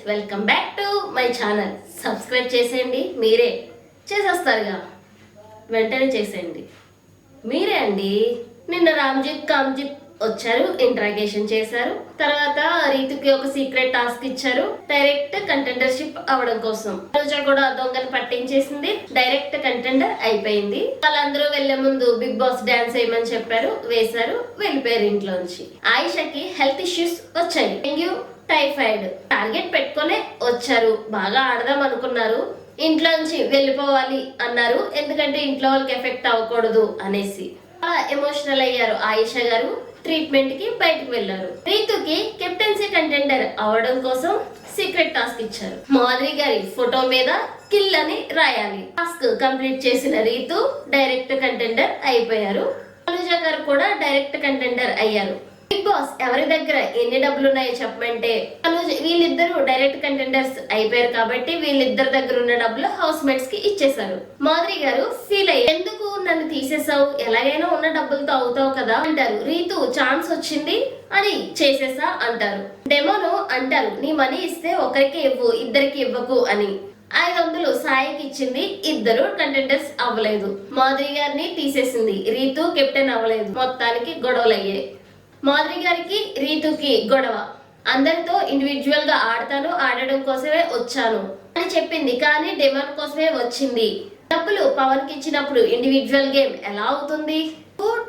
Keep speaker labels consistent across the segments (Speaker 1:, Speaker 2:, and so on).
Speaker 1: Welcome back to my channel. Subscribe చేసేయండి. మీరే చేసేస్తారుగా, వెంటనే చేసేయండి. మీరే అండి. నిన్న రామ్జిత్ కామ్జిత్ వచ్చారు, ఇంట్రాగేషన్ చేశారు. తర్వాత రీతుకి ఒక సీక్రెట్ టాస్క్ ఇచ్చారు, డైరెక్ట్ కంటెండర్షిప్ అవడం కోసం. రోజా కూడా దొంగని పట్టించేసింది, డైరెక్ట్ కంటెండర్ అయిపోయింది. వాళ్ళందరూ వెళ్లే ముందు బిగ్ బాస్ డాన్స్ వేయమని చెప్పారు, వేశారు, వెళ్ళిపోయారు ఇంట్లోంచి. ఆయిషకి హెల్త్ ఇష్యూస్ వచ్చాయి, డెంగ్యూ, టైఫాయిడ్. టార్గెట్ పెట్టుకునే వచ్చారు, బాగా ఆడదాం అనుకున్నారు. ఇంట్లోంచి వెళ్ళిపోవాలి అన్నారు, ఎందుకంటే ఇంట్లో వాళ్ళకి ఎఫెక్ట్ అవ్వకూడదు అనేసి. చాలా ఎమోషనల్ అయ్యారు ఆయిషా గారు. ట్రీట్మెంట్ కి బయటకు వెళ్లారు. రీతుకి కెప్టెన్సీ కంటెండర్ అవడం కోసం సీక్రెట్ టాస్క్ ఇచ్చారు. మాధురి గారి ఫోటో మీద కిల్ అని రాయాలి. టాస్క్ కంప్లీట్ చేసిన రీతు డైరెక్ట్ కంటెండర్ అయిపోయారు. తనుజా గారు కూడా డైరెక్ట్ కంటెండర్ అయ్యారు. బిగ్ బాస్ ఎవరి దగ్గర ఎన్ని డబ్బులు ఉన్నాయో చెప్పమంటే వీళ్ళిద్దరు డైరెక్ట్ కంటెండర్స్ అయిపోయారు కాబట్టి వీళ్ళిద్దరి దగ్గర ఉన్న డబ్బులు హౌస్ మేట్స్ కి ఇచ్చేసారు. మాధురి గారు ఫీల్ అయ్యి, ఎందుకు నన్ను తీసేసావు, ఎలాగైనా ఉన్న డబ్బులతో అవుతావు కదా అంటారు. రీతు ఛాన్స్ వచ్చింది అని చేసేసా అంటారు. డెమోను అంటారు, నీ మనీ ఇస్తే ఒకరికి ఇవ్వు, ఇద్దరికి ఇవ్వకు అని. 500 సాయికి ఇచ్చింది, ఇద్దరు కంటెండర్స్ అవ్వలేదు. మాధురి గారిని తీసేసింది, రీతు కెప్టెన్ అవ్వలేదు. మొత్తానికి గొడవలు అయ్యాయి. మాధురి గారికి రీతుకి గొడవ. అందరితో ఇండివిజువల్ గా ఆడడం కోసమే వచ్చాను అని చెప్పింది, కానీ డిమాండ్ కోసమే వచ్చింది. డబ్బులు పవన్ కి ఇచ్చినప్పుడు ఇండివిజువల్ గేమ్ ఎలా అవుతుంది,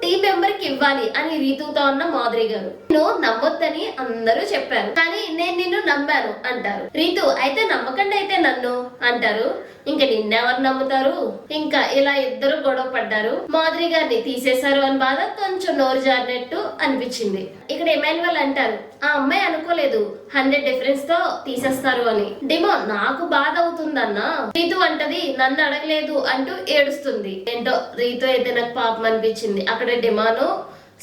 Speaker 1: టీం మెంబర్ కి ఇవ్వాలి అని రీతుతో ఉన్న మాధురి గారు. నువ్వు నమ్మొద్దని అందరూ చెప్పారు, కానీ నేను నిన్ను నమ్మాను అంటారు. రీతు, అయితే నమ్మకండి అయితే నన్ను అంటారు. ఇంకా నిన్నెవరు నమ్ముతారు? ఇంకా ఇలా ఇద్దరు గొడవ పడ్డారు. మాధురి గారిని తీసేశారు అని బాధ, కొంచెం నోరు జారినట్టు అనిపించింది. ఇక్కడ ఎమాన్యువల్ అంటారు, ఆ అమ్మాయి అనుకోలేదు 100 డిఫరెన్స్ తో తీసేస్తారు అని. డిమో, నాకు బాధ అవుతుందన్నా. రీతు అంటది, నన్ను అడగలేదు అంటూ ఏడుస్తుంది. ఏంటో రీతు అయితే నాకు పాపం అనిపించింది. అక్కడ డిమాను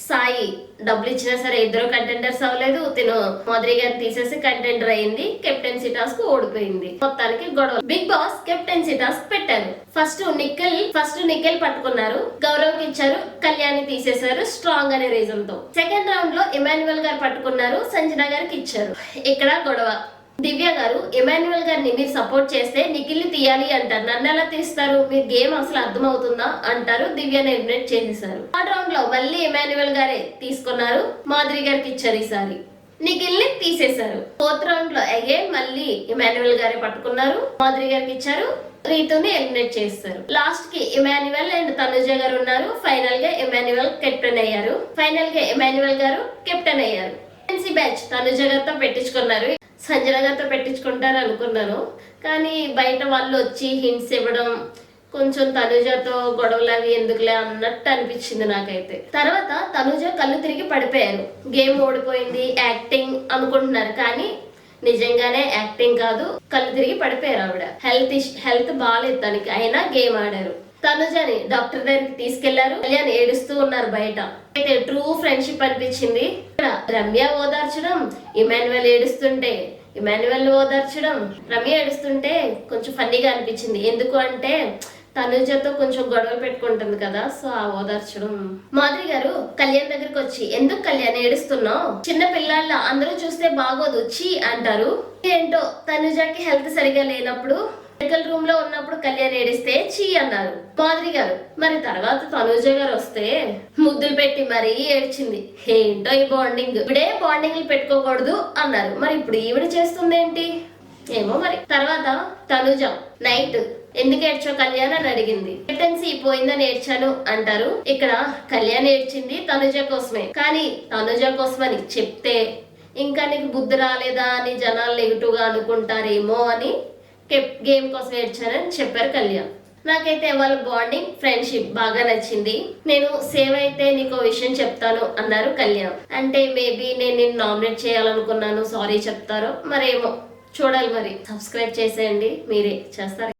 Speaker 1: సాయి డబ్బులు ఇచ్చినా సరే ఇద్దరు కంటెండర్స్ అవ్వలేదు. తిను మాధురి గారిని తీసేసి కంటెండర్ అయింది, కెప్టెన్సీ టాస్క్ ఓడిపోయింది. మొత్తానికి గొడవ. బిగ్ బాస్ కెప్టెన్సీ టాస్క్ పెట్టారు. ఫస్ట్ నిఖిల్ పట్టుకున్నారు, గౌరవ్కి ఇచ్చారు, కళ్యాణి తీసేశారు స్ట్రాంగ్ అనే రీజన్ తో. సెకండ్ రౌండ్ లో ఎమాన్యువల్ గారు పట్టుకున్నారు, సంజన గారికి ఇచ్చారు. ఇక్కడ గొడవ. దివ్య గారు, ఎమాన్యువల్ గారిని మీరు సపోర్ట్ చేస్తే నిఖిల్ ని తీయాలి అంటారు, నన్ను ఎలా తీస్తారు, మీరు గేమ్ అసలు అర్థం అవుతుందా అంటారు. దివ్యని ఎలిమినేట్ చేసేసారు. థర్డ్ రౌండ్ లో మళ్ళీ ఎమాన్యువల్ గారే తీసుకున్నారు, మాధురి గారికి ఇచ్చారు. ఈసారి నిఖిల్ ని తీసేశారు. ఫోర్త్ రౌండ్ లో అగైన్ మళ్ళీ ఎమాన్యువల్ గారే పట్టుకున్నారు, మాధురి గారికి ఇచ్చారు, రీతుని ఎలిమినేట్ చేస్తారు. లాస్ట్ కి ఎమాన్యువల్ అండ్ తనుజ గారు ఉన్నారు. ఫైనల్ గా ఎమాన్యువల్ కెప్టెన్ అయ్యారు. బ్యాచ్ తనుజ గారితో పెట్టించుకున్నారు, సంజన గారితో పెట్టించుకుంటారు అనుకున్నాను, కానీ బయట వాళ్ళు వచ్చి హింట్స్ ఇవ్వడం, కొంచెం తనుజతో గొడవలు అవి ఎందుకులే అన్నట్టు అనిపించింది నాకైతే. తర్వాత తనుజ కళ్ళు తిరిగి పడిపోయారు. గేమ్ ఓడిపోయింది, యాక్టింగ్ అనుకుంటున్నారు, కానీ నిజంగానే యాక్టింగ్ కాదు, కళ్ళు తిరిగి పడిపోయారు. ఆవిడ హెల్త్ బాగాలేదు తనకి, అయినా గేమ్ ఆడారు. తనుజని డాక్టర్ దగ్గరికి తీసుకెళ్లారు. కళ్యాణ్ ఏడుస్తూ ఉన్నారు బయట. అయితే ట్రూ ఫ్రెండ్షిప్ అనిపించింది. రమ్య ఓదార్చడం, ఎమాన్యువల్ ఏడుస్తుంటే ఓదార్చడం, రమ్య ఏడుస్తుంటే కొంచెం ఫన్నీగా అనిపించింది. ఎందుకు అంటే తనుజతో కొంచెం గొడవలు పెట్టుకుంటుంది కదా, సో ఆ ఓదార్చడం. మాధురి గారు కళ్యాణ్ దగ్గరికి వచ్చి, ఎందుకు కళ్యాణ్ ఏడుస్తున్నావు, చిన్న పిల్లల అందరూ చూస్తే బాగోదు చీ అంటారు. ఏంటో తనుజకి హెల్త్ సరిగా లేనప్పుడు మెడికల్ రూమ్ లో ఉన్నప్పుడు కళ్యాణ్ ఏడిస్తే చీ అన్నారు మాధురి గారు. మరి తర్వాత తనుజ గారు వస్తే ముద్దులు పెట్టి మరీ ఏడ్చింది. ఏంటో ఈ బాండింగ్, ఇప్పుడే బాండింగ్లు పెట్టుకోకూడదు అన్నారు. మరి ఇప్పుడు ఈవిడ చేస్తుంది ఏంటి ఏమో మరి. తర్వాత తనుజ నైట్ ఎందుకు ఏడ్చావు కళ్యాణ్ అని అడిగింది. కెప్టెన్సీ పోయిందని ఏడ్చాను అంటారు. ఇక్కడ కళ్యాణ్ ఏడ్చింది తనుజ కోసమే, కానీ తనుజ కోసమని చెప్తే ఇంకా నీకు బుద్ధి రాలేదా అని జనాలు నెగిటివ్ గా అనుకుంటారేమో అని గేమ్ కోసం ఏడ్చానని చెప్పారు కళ్యాణ్. నాకైతే వాళ్ళ బాండింగ్, ఫ్రెండ్షిప్ బాగా నచ్చింది. నేను సేవ్ అయితే నీకు విషయం చెప్తాను అన్నారు కళ్యాణ్. అంటే మేబీ నేను నిన్ను నామినేట్ చేయాలనుకున్నాను, సారీ చెప్తారో మరేమో చూడాలి. మరి సబ్స్క్రైబ్ చేసేయండి, మీరే చేస్తారు.